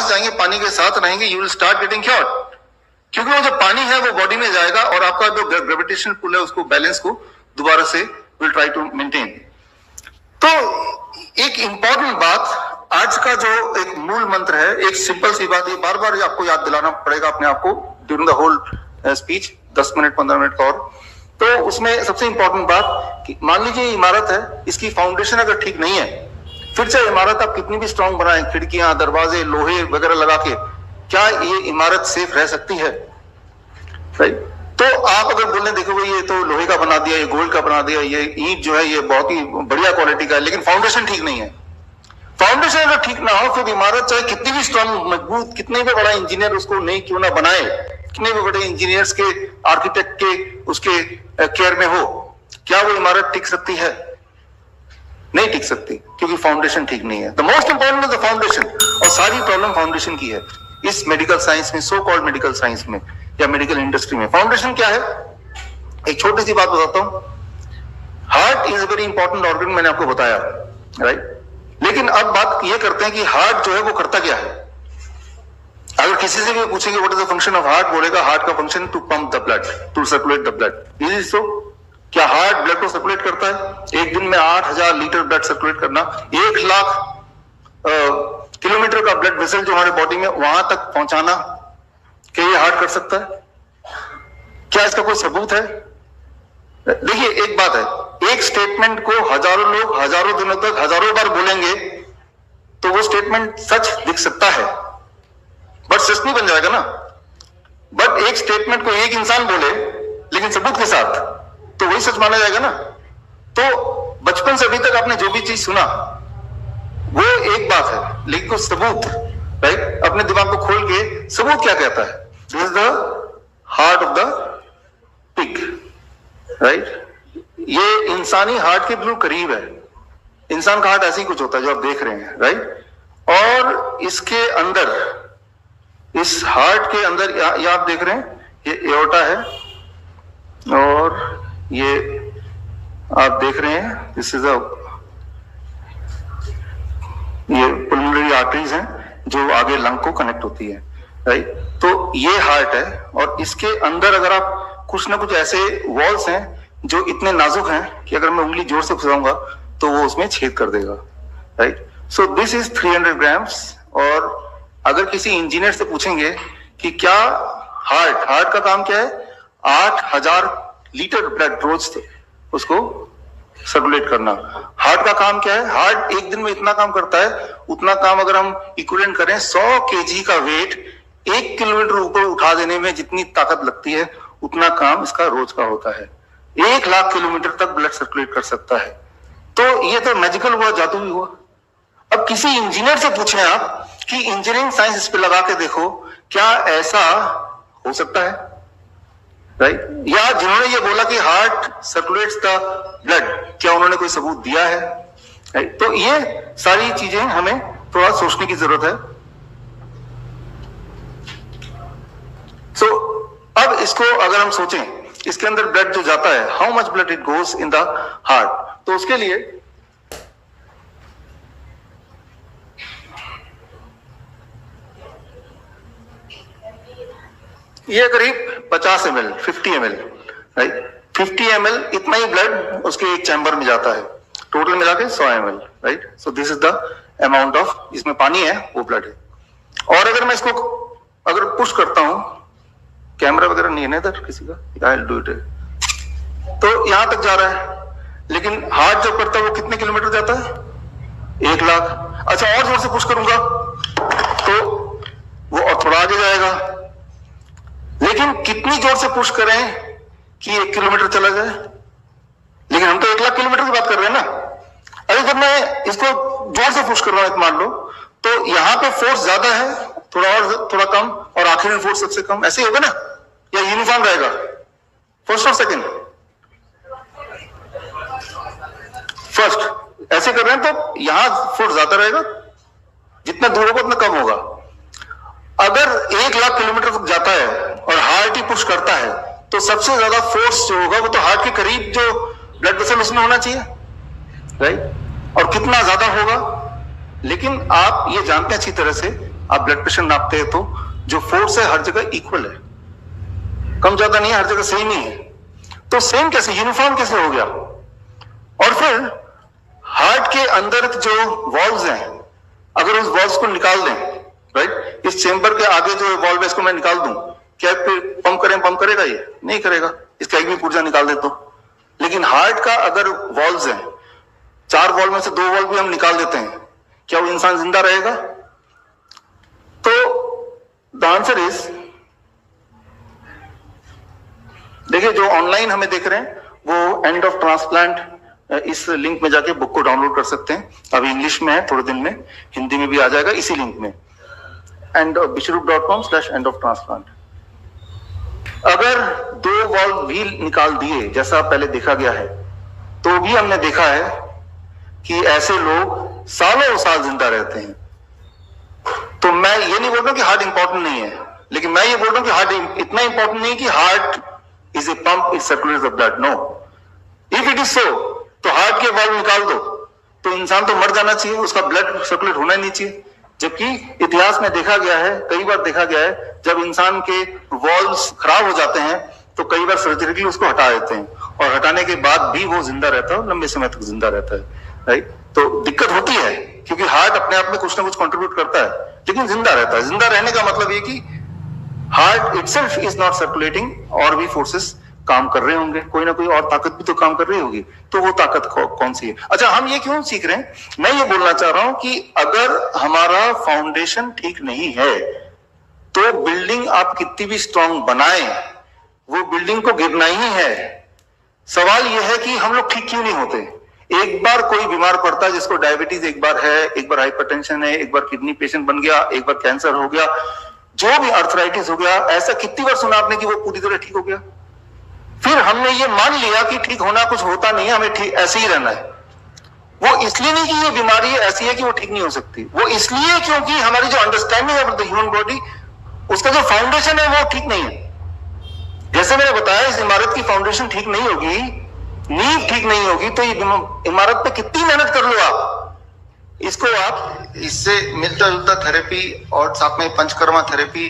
जाएंगे, पानी के साथ रहेंगे, you will start getting cured, क्योंकि वो जो पानी है वो बॉडी में जाएगा और आपका जो ग्रेविटेशनल पुल है उसको बैलेंस को दोबारा से विल ट्राई टू मेंटेन। तो एक इंपॉर्टेंट बात, आज का जो एक मूल मंत्र है, एक सिंपल सी बात, ये बार बार आपको याद दिलाना पड़ेगा अपने आप को during the whole speech, 10 minute 15 minute का और। तो उसमें सबसे इंपॉर्टेंट बात कि मान लीजिए इमारत है, इसकी फाउंडेशन अगर ठीक नहीं है, फिर चाहे इमारत आप कितनी भी स्ट्रांग बनाएं, खिड़कियां दरवाजे लोहे वगैरह लगा के, क्या ये इमारत सेफ रह सकती है? राइट? तो आप अगर बोलने देखो भाई ये तो लोहे का बना दिया, ये गोल्ड का बना दिया, ये ईंट जो है ये बहुत ही बढ़िया क्वालिटी का है, लेकिन फाउंडेशन ठीक नहीं है। फाउंडेशन अगर ठीक ना हो फिर इमारत चाहे कितनी भी स्ट्रांग मजबूत, कितने भी बड़ा इंजीनियर उसको नहीं क्यों ना बनाए, कितने भी बड़े इंजीनियर्स के आर्किटेक्ट के उसके केयर में हो, क्या वो इमारत टिक सकती है? नहीं टिक सकती, क्योंकि फाउंडेशन ठीक नहीं है। The most important is the foundation, और सारी प्रॉब्लम फाउंडेशन की है इस मेडिकल साइंस में, सो कॉल्ड मेडिकल साइंस में या मेडिकल इंडस्ट्री में। फाउंडेशन क्या है? एक छोटी सी बात बताता हूं। Heart is a very important organ, मैंने आपको बताया, राइट? लेकिन अब बात ये करते हैं कि हार्ट जो है वो करता क्या है। अगर किसी से भी पूछेंगे what is the function of heart, बोलेगा हार्ट का function to pump the blood, to circulate the blood. Is it so? क्या हार्ट ब्लड को सर्कुलेट करता है? एक दिन में 8000 लीटर ब्लड सर्कुलेट करना, 1 लाख किलोमीटर का ब्लड वेसल जो हमारे बॉडी में वहां तक पहुंचाना, क्या ये हार्ट कर सकता है? क्या इसका कोई सबूत है? देखिए एक बात है, एक स्टेटमेंट को हजारों लोग हजारों दिनों तक हजारों बार बोलेंगे तो वो स्टेटमेंट सच दिख सकता है, बट सच नहीं बन जाएगा ना। बट एक स्टेटमेंट को एक इंसान बोले लेकिन सबूत के साथ, तो वही सच माना जाएगा ना। तो बचपन से अभी तक आपने जो भी चीज सुना वो एक बात है, लेकिन कुछ सबूत, राइट? अपने दिमाग को खोल के सबूत क्या कहता है? This is the heart of the pig, right? ये इंसानी हार्ट के बिल्कुल करीब है। इंसान का हार्ट ऐसे ही कुछ होता है जो आप देख रहे हैं, राइट? और इसके अंदर, इस हार्ट के अंदर ये आप देख रहे हैं, ये एओर्टा है और ये आप देख रहे हैं दिस इज ये पल्मोनरी आर्टरीज हैं जो आगे लंग को कनेक्ट होती है, राइट? तो ये हार्ट है और इसके अंदर अगर आप कुछ ना कुछ ऐसे वॉल्स हैं जो इतने नाजुक हैं कि अगर मैं उंगली जोर से फंसाऊंगा तो वो उसमें छेद कर देगा, right? So this is 300 grams. और अगर किसी इंजीनियर से पूछेंगे कि क्या हार्ट का काम क्या है, 8000 लीटर ब्लड रोज थे उसको सर्कुलेट करना। हार्ट का काम क्या है? हार्ट एक दिन में इतना काम करता है, उतना काम अगर हम इक्विवेलेंट करें 100 केजी का वेट 1 किलोमीटर ऊपर उठा देने में जितनी ताकत लगती है उतना काम इसका रोज का होता है। 1 लाख किलोमीटर तक ब्लड सर्कुलेट कर सकता है। तो ये तो मैजिकल हुआ, जादू ही हुआ। अब किसी इंजीनियर से पूछें आप कि इंजीनियरिंग साइंस इस पे लगा के देखो, क्या ऐसा हो सकता है, राइट? या जिन्होंने ये बोला कि हार्ट सर्कुलेट्स द ब्लड, क्या उन्होंने कोई सबूत दिया है, राइट? तो ये सारी चीजें हमें थोड़ा सोचने की जरूरत है। सो अब इसको अगर हम सोचें, इसके अंदर ब्लड जो जाता है, how much blood it goes in the heart, तो उसके लिए ये करीब 50 ml, 50 ml, राइट? 50 ml इतना ही ब्लड उसके एक चैम्बर में जाता है, टोटल मिला के 100 ml, right? So this is the amount of, इसमें पानी है वो ब्लड है। और अगर मैं इसको अगर पुश करता हूं, कैमरा वगैरह नहीं है ना इधर किसी का, आई विल डू इट, तो यहां तक जा रहा है, लेकिन हार्ट जब करता है वो कितने किलोमीटर जाता है? 1 लाख। अच्छा और जोर से पुश करूंगा तो वो और थोड़ा आगे जाएगा, लेकिन कितनी जोर से पुश करें कि 1 किलोमीटर चला जाए? लेकिन हम तो 1 लाख किलोमीटर की बात कर रहे हैं ना। अरे जब मैं इसको जोर से पुश कर रहा हूं मान लो, तो यहां पे फोर्स ज्यादा है, थोड़ा और थोड़ा कम, और आखिर में फोर्स सबसे कम, ऐसे ही होगा ना, या यूनिफॉर्म रहेगा फर्स्ट और सेकंड? फर्स्ट। ऐसे कर रहे हैं तो यहां फोर्स ज्यादा रहेगा, जितना दूर होगा उतना कम होगा। अगर 1 लाख किलोमीटर तक जाता है और हार्ट ही पुश करता है, तो सबसे ज्यादा फोर्स जो होगा वो तो हार्ट के करीब जो ब्लड वेसल उसमें होना चाहिए, राइट? और कितना ज्यादा होगा? लेकिन आप ये जानते हैं अच्छी तरह से आप ब्लड प्रेशर नापते हैं तो जो फोर्स है हर जगह इक्वल है, कम ज्यादा नहीं है, हर जगह सेम ही है। तो सेम कैसे, यूनिफॉर्म कैसे हो गया? और फिर हार्ट के अंदर जो वॉल्व्स हैं, अगर उस वॉल्व्स को निकाल दें, राइट, इस चेंबर के आगे जो वॉल्व है इसको मैं निकाल दूं, क्या पंप करेगा? ये नहीं करेगा, इसका एक भी पुर्जा निकाल दे तो। लेकिन हार्ट का अगर वॉल्व्स हैं, 4 वॉल्व में से 2 वॉल्व भी हम निकाल देते हैं, क्या वो इंसान जिंदा रहेगा? तो द आंसर इज, देखिए जो ऑनलाइन हमें देख रहे हैं वो एंड ऑफ ट्रांसप्लांट, इस लिंक में जाके बुक को डाउनलोड कर सकते हैं। अभी इंग्लिश में है, थोड़े दिन में हिंदी में भी आ जाएगा इसी लिंक में, bishrup.com/end of transplant। अगर 2 वॉल्व भी निकाल दिए जैसा पहले देखा गया है, तो भी हमने देखा है कि ऐसे लोग सालों साल जिंदा रहते हैं। तो मैं ये नहीं बोल रहा कि हार्ट इंपॉर्टेंट नहीं है, लेकिन मैं ये बोल रहा हूं कि हार्ट इतना इंपॉर्टेंट नहीं कि heart is a pump, it circulates the blood. No, if it is so, तो हार्ट के वॉल्व निकाल दो तो इंसान तो मर जाना चाहिए, उसका ब्लड सर्कुलेट होना ही नहीं चाहिए। जबकि इतिहास में देखा गया है, कई बार देखा गया है, जब इंसान के वॉल्व्स खराब हो जाते हैं तो कई बार सर्जरिकली उसको हटा देते हैं, और हटाने के बाद भी वो जिंदा रहता है, लंबे समय तक जिंदा रहता है, राइट। तो दिक्कत होती है क्योंकि हार्ट अपने आप में कुछ ना कुछ कंट्रीब्यूट करता है, लेकिन जिंदा रहता है। जिंदा रहने का मतलब ये कि heart itself is not circulating, और भी फोर्सेस काम कर रहे होंगे, कोई ना कोई और ताकत भी तो काम कर रही होगी। तो वो ताकत कौन सी है? अच्छा, हम ये क्यों सीख रहे हैं? मैं ये बोलना चाह रहा हूं कि अगर हमारा फाउंडेशन ठीक नहीं है तो बिल्डिंग आप कितनी भी स्ट्रांग बनाएं, वो बिल्डिंग को गिरना ही है। सवाल यह है कि हम लोग ठीक क्यों नहीं होते? एक बार कोई बीमार पड़ता है, जिसको डायबिटीज एक बार है, एक बार हाइपरटेंशन है, एक बार किडनी पेशेंट बन गया, एक बार कैंसर हो गया, जो भी अर्थराइटिस हो गया, ऐसा कितनी बार सुना आपने कि वो पूरी तरह ठीक हो गया? फिर हमने ये मान लिया कि ठीक होना कुछ होता नहीं है, हमें ठीक ऐसे ही रहना है। वो इसलिए नहीं कि ये बीमारी ऐसी है कि वो ठीक नहीं हो सकती, वो इसलिए क्योंकि हमारी जो understanding of the human body, उसका जो फाउंडेशन है वो ठीक नहीं है। जैसे मैंने बताया, इस इमारत की फाउंडेशन ठीक नहीं होगी, नींव ठीक नहीं होगी, तो ये इमारत पे कितनी मेहनत कर लो आप, इसको आप इससे मिलता जुलता थेरेपी और साथ में पंचकर्मा थेरेपी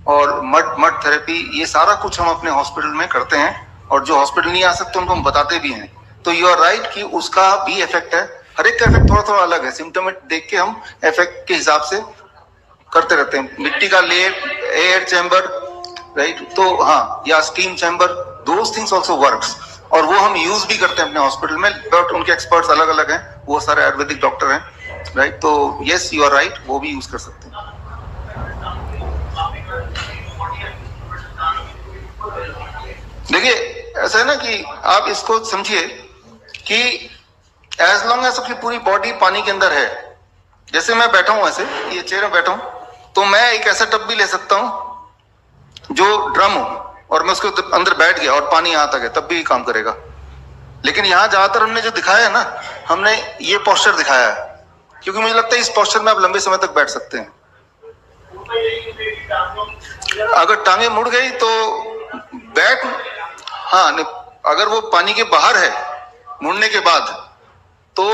और मड थेरेपी, ये सारा कुछ हम अपने हॉस्पिटल में करते हैं, और जो हॉस्पिटल नहीं आ सकते उनको हम बताते भी हैं। तो यू आर राइट कि उसका भी इफेक्ट है, हर एक का इफेक्ट थोड़ा थोड़ा अलग है। सिम्टम देख के हम इफेक्ट के हिसाब से करते रहते हैं। मिट्टी का लेप, एयर चैम्बर, राइट, तो हाँ, या steam chamber, those things also works, और वो हम यूज भी करते हैं अपने हॉस्पिटल में, बट उनके एक्सपर्ट्स अलग अलग हैं, वो सारे आयुर्वेदिक डॉक्टर हैं, राइट। तो यस, यू आर राइट, वो भी यूज कर सकते हैं। देखिए, ऐसा है ना कि आप इसको समझिए कि एज लॉन्ग एज अपनी पूरी बॉडी पानी के अंदर है, जैसे मैं बैठा हूं, ऐसे ये चेयर में बैठा हूं, तो मैं एक ऐसा टब भी ले सकता हूं जो ड्रम हो, और मैं उसके अंदर बैठ गया और पानी यहां तक है, तब भी काम करेगा। लेकिन यहां ज्यादातर हमने जो दिखाया है ना, हमने ये पोस्चर दिखाया है, क्योंकि मुझे लगता है इस पोस्चर में आप लंबे समय तक बैठ सकते हैं। अगर टांगे मुड़ गई तो बैक, हाँ, अगर वो पानी के बाहर है मुड़ने के बाद तो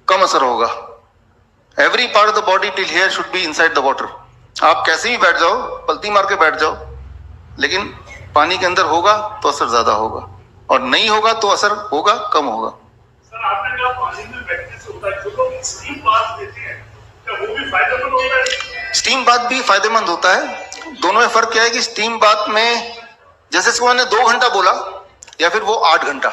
कम असर होगा। Every part of the body till here should be inside the water. आप कैसे भी बैठ जाओ, पलटी मार के बैठ जाओ, लेकिन पानी के अंदर होगा तो असर ज्यादा होगा, और नहीं होगा तो असर होगा कम होगा। सर, आपने कहा पानी में बैठने से होता है, जो लोग स्टीम बाथ लेते हैं क्या वो भी फायदेमंद होता है? स्टीम बाथ भी फायदेमंद होता है। दोनों में फर्क क्या है कि स्टीम बाथ में, जैसे इसको मैंने 2 घंटा बोला, या फिर वो 8 घंटा,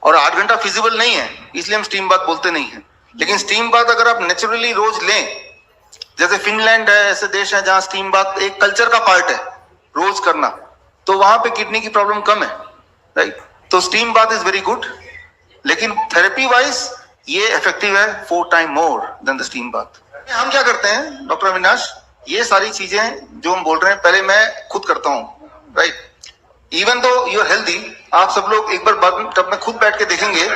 और 8 घंटा फिजिबल नहीं है, इसलिए हम स्टीम बाथ बोलते नहीं है। लेकिन स्टीम बाथ अगर आप नेचुरली रोज लें, जैसे फिनलैंड है, ऐसे देश है जहां स्टीम बाथ एक कल्चर का पार्ट है रोज करना, तो वहां पे किडनी की प्रॉब्लम कम है, राइट। तो steam bath is very good, लेकिन थेरेपी वाइज ये इफेक्टिव है 4 time more than the steam bath. हम क्या करते हैं डॉक्टर अविनाश, ये सारी चीजें जो हम बोल रहे हैं पहले मैं खुद करता हूँ, right. Even though you are healthy, आप सब लोग एक बार जब मैं खुद बैठ के देखेंगे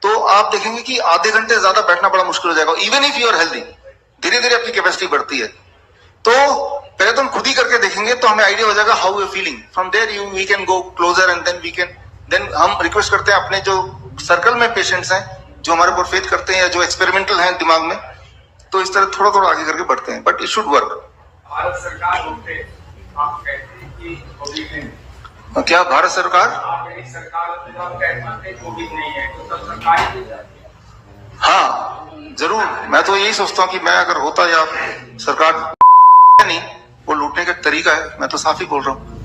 तो आप देखेंगे कि आधे घंटे ज्यादा बैठना बड़ा मुश्किल हो जाएगा। Even if you are healthy, धीरे धीरे आपकी कैपेसिटी बढ़ती है। तो पहले तो हम खुद ही करके देखेंगे तो हमें आइडिया हो जाएगा how you feeling. From there you we can go closer and then हम रिक्वेस्ट करते हैं अपने जो सर्कल में पेशेंट्स हैं, जो हमारे ऊपर फेथ करते हैं या जो एक्सपेरिमेंटल हैं दिमाग में, तो इस तरह थोड़ा थोड़ा आगे करके बढ़ते हैं, but it should work. Bharat सरकार होते आप कहते हैं कि कोविड नहीं, क्या भारत सरकार? आप यही सरकार होते तो आप कहते हैं कोविड नहीं है, तो सब सरकार ही दे जाती है। हाँ जरूर, मैं तो यही सोचता हूँ कि मैं अगर होता या सरकार नहीं, वो लूटने का तरीका है, मैं तो साफ ही बोल रहा हूँ।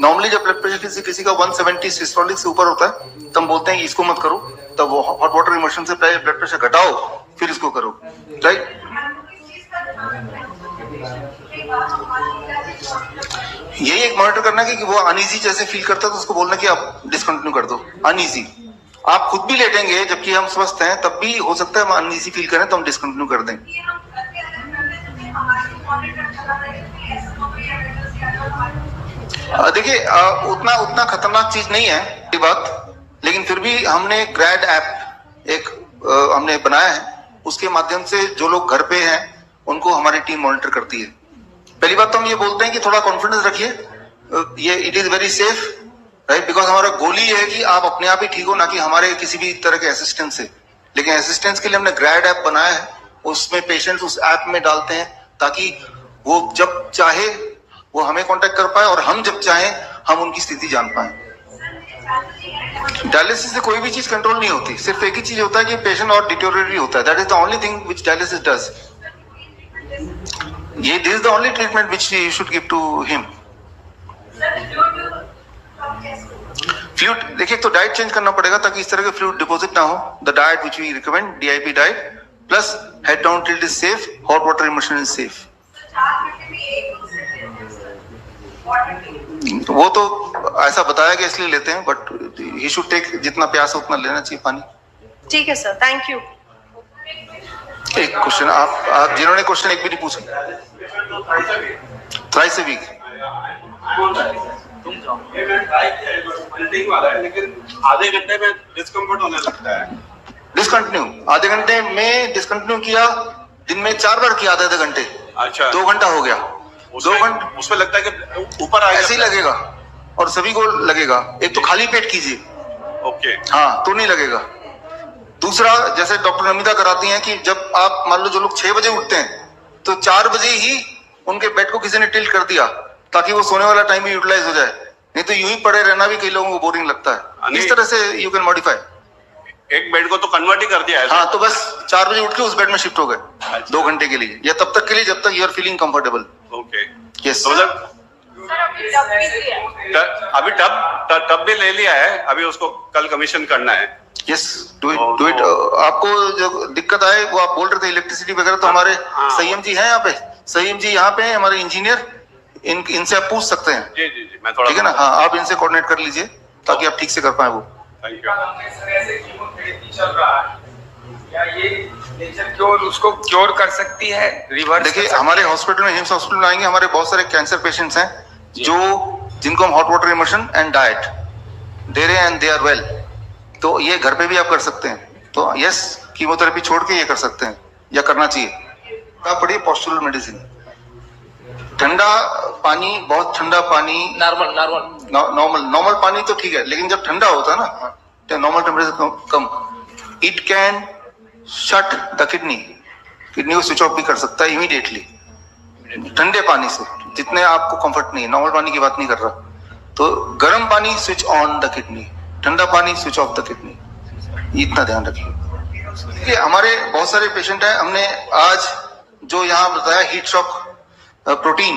नॉर्मली जब ब्लड प्रेशर किसी का 170 सिस्टोलिक से ऊपर होता है तब हम बोलते हैं कि इसको मत करो, तब वो हॉट वाटर इमर्शन से पहले ब्लड प्रेशर घटाओ फिर इसको करो, राइट? यही एक मॉनिटर करना है कि वो अनईजी जैसे फील करता है तो उसको बोलना कि आप डिसकंटिन्यू कर दो। अनईजी आप खुद भी लेटेंगे जबकि हम स्वस्थ हैं, तब भी हो सकता है हम अनईजी फील करें तो हम डिसकंटिन्यू कर दें। देखिए उतना खतरनाक चीज नहीं है ये बात, लेकिन फिर भी हमने ग्रैड ऐप एक हमने बनाया है, उसके माध्यम से जो लोग घर पे हैं उनको हमारी टीम मॉनिटर करती है। पहली बात तो हम ये बोलते हैं कि थोड़ा कॉन्फिडेंस रखिए, ये it is very safe, right? Because हमारा गोल ही है कि आप अपने आप ही ठीक हो, ना कि हमारे किसी भी तरह के असिस्टेंस से। लेकिन असिस्टेंस के लिए हमने ग्रैड ऐप बनाया है, उसमें पेशेंट्स उस ऐप में डालते हैं ताकि वो जब चाहे वो हमें कांटेक्ट कर पाए और हम जब चाहें हम उनकी स्थिति जान पाए। डायलिसिस से कोई भी चीज कंट्रोल नहीं होती, सिर्फ एक ही चीज होता है कि पेशेंट और डिटोरेटरी होता है। That is the only thing which dialysis does. ये this is the only treatment which you should give to him. Fluid देखिए, तो डाइट चेंज करना पड़ेगा ताकि इस तरह के फ्लूइड डिपॉजिट ना हो। The diet which we recommend, DIP diet plus head down tilt is safe, hot water immersion is safe. वो तो ऐसा बताया गया इसलिए लेते हैं, बट ही शुड टेक, जितना प्यास है उतना लेना चाहिए पानी। ठीक है सर, थैंक यू। एक क्वेश्चन आप जिन्होंने क्वेश्चन एक भी नहीं पूछा, थ्राइस अ वीक। लेकिन आधे घंटे में डिस्कम्फर्ट होने लगता है। डिसकंटिन्यू आधे घंटे में डिसकंटिन्यू किया, दिन में 4 बार किया आधे घंटे, अच्छा 2 घंटा हो गया। 2 घंटे उसमें लगता है कि ऊपर आएगा, ऐसे ही लगेगा और सभी को लगेगा। एक तो खाली पेट कीजिए, ओके हाँ तो नहीं लगेगा। दूसरा, जैसे डॉक्टर नमिता कराती हैं कि जब आप मान लो जो लोग 6 बजे उठते हैं तो 4 बजे ही उनके बेड को किसी ने टिल्ट कर दिया ताकि वो सोने वाला टाइम भी यूटिलाइज हो जाए, नहीं तो यूं ही पड़े रहना भी कई लोगों को बोरिंग लगता है। इस तरह से यू कैन मॉडिफाई। एक बेड को तो कन्वर्ट ही कर दिया है। हाँ तो बस 4 बजे उठ के उस बेड में शिफ्ट हो गए 2 घंटे के लिए, या तब तक के लिए जब तक you are feeling comfortable. Okay yes, तो मतलब अभी टब भी ले लिया है, अभी उसको कल कमीशन करना है। Yes do it. आपको जो दिक्कत आए वो आप बोल रहे थे इलेक्ट्रिसिटी वगैरह, तो हमारे संयम जी हैं यहाँ पे, संयम जी यहाँ पे हैं हमारे इंजीनियर, इनसे आप पूछ सकते हैं। जी जी जी, मैं थोड़ा, ठीक है ना? हाँ आप इनसे कोऑर्डिनेट कर लीजिए ताकि आप ठीक से कर पाए वो। Thank you. ऐसे कीमोथेरेपी चल रहा है, क्या ये नेचर क्योर उसको क्योर कर सकती है, रिवर्स? देखिए हमारे हॉस्पिटल में, हिम्स हॉस्पिटल में आएंगे, हमारे बहुत सारे कैंसर पेशेंट्स हैं जिनको हम hot water immersion and diet दे रहे हैं एंड दे आर वेल। तो ये घर पे भी आप कर सकते हैं। तो यस, कीमोथेरेपी छोड़ के ये कर सकते हैं या करना चाहिए। आप पढ़िए पॉस्चुरल मेडिसिन, ठंडा पानी, बहुत ठंडा पानी, नॉर्मल पानी तो ठीक है, लेकिन जब ठंडा होता है ना, normal temperature come, it can shut the kidney को स्विच ऑफ भी कर सकता है इमीडिएटली ठंडे पानी से, जितने आपको कंफर्ट नहीं है। नॉर्मल पानी की बात नहीं कर रहा। तो गर्म पानी स्विच ऑन द किडनी, ठंडा पानी स्विच ऑफ द किडनी, इतना ध्यान रखिए। हमारे बहुत सारे पेशेंट हैं, हमने आज जो यहाँ बताया हीट शॉक प्रोटीन,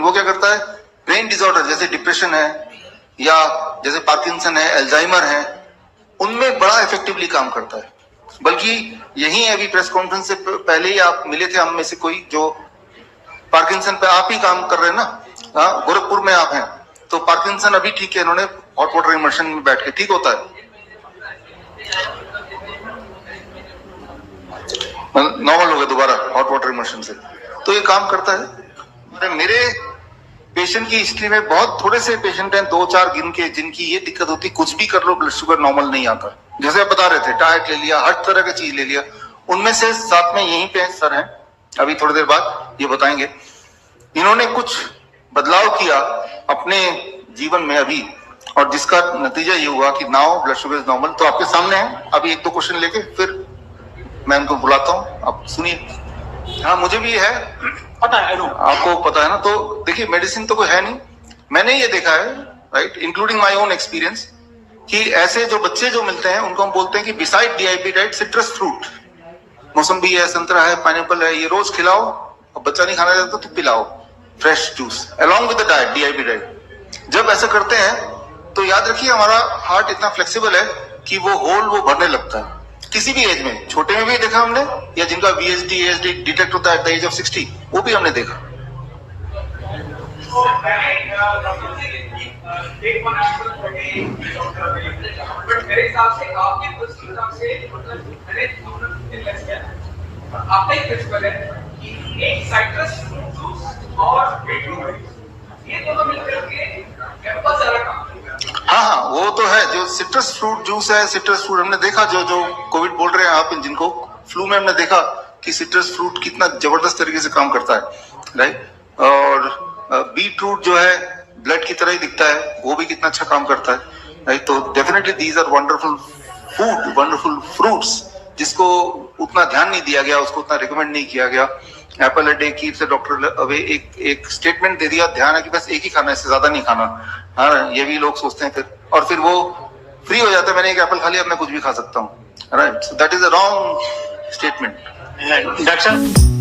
वो क्या करता है? ब्रेन डिसऑर्डर जैसे डिप्रेशन है या जैसे पार्किंसन है, अल्जाइमर है, उनमें बड़ा इफेक्टिवली काम करता है। बल्कि यही अभी प्रेस कॉन्फ्रेंस से पहले ही आप मिले थे हम में से कोई जो पार्किंसन पे आप ही काम कर रहे हैं ना, हाँ गोरखपुर में आप हैं, तो पार्किंसन अभी ठीक है, इन्होंने हॉट वाटर इमर्शन में बैठ के ठीक होता है, नॉर्मल हो गया दोबारा हॉट वाटर इमर्शन से। तो ये काम करता है। मेरे पेशेंट की हिस्ट्री में बहुत थोड़े से पेशेंट हैं, 2-4 गिन के, जिनकी ये दिक्कत होती, कुछ भी कर लो ब्लड शुगर नॉर्मल नहीं आता। जैसे आप बता रहे थे, डाइट ले लिया, हर तरह की चीज ले लिया, उनमें से साथ में यहीं पे सर हैं, अभी थोड़ी देर बाद ये बताएंगे। इन्होंने कुछ बदलाव किया अपने जीवन में अभी, और जिसका नतीजा ये हुआ कि now blood sugar is normal. तो आपके सामने है, अभी एक दो क्वेश्चन लेके फिर मैं उनको बुलाता हूँ, आप सुनिए। हाँ मुझे भी है, पता है, आपको पता है ना। तो देखिए मेडिसिन तो कोई है नहीं, मैंने ये देखा है right, including my own experience, कि ऐसे जो बच्चे जो मिलते हैं उनको हम बोलते हैं कि beside DIP diet citrus fruit, मौसम्बी है, संतरा है, पाइनएप्पल है, ये रोज खिलाओ। अब बच्चा नहीं खाना चाहता तो पिलाओ fresh juice along with the diet, DIP diet. जब ऐसा करते हैं तो याद रखिए हमारा हार्ट इतना फ्लेक्सिबल है कि वो होल वो भरने लगता है किसी भी एज में। छोटे में भी देखा हमने, या जिनका वीएसडी एएसडी डिटेक्ट होता है एट द एज ऑफ 60, वो भी हमने देखा। मेरे हिसाब से आपके हिसाब से आपका एक प्रिंसिपल है कि एक साइट्रस फ्रूट जूस और बीटरूट ये दोनों मिलकर के बहुत सारा काम। हाँ, वो तो है। जो सिट्रस फ्रूट जूस है, सिट्रस फ्रूट हमने देखा, जो कोविड बोल रहे हैं आप, जिनको फ्लू में हमने देखा कि सिट्रस फ्रूट कितना जबरदस्त तरीके से काम करता है राइट। और बीटरूट जो है ब्लड की तरह ही दिखता है, वो भी कितना अच्छा काम करता है राइट। तो definitely these are wonderful food, wonderful fruits, जिसको उतना ध्यान नहीं दिया गया, उसको उतना रिकमेंड नहीं किया गया। Apple a day keeps the doctor away, एक स्टेटमेंट दे दिया, ध्यान है कि बस एक ही खाना है, इससे ज्यादा नहीं खाना। हाँ, ये भी लोग सोचते हैं फिर, और फिर वो फ्री हो जाता है, मैंने एक एप्पल खा लिया, अब मैं कुछ भी खा सकता हूँ right. So that is a wrong statement. Doctor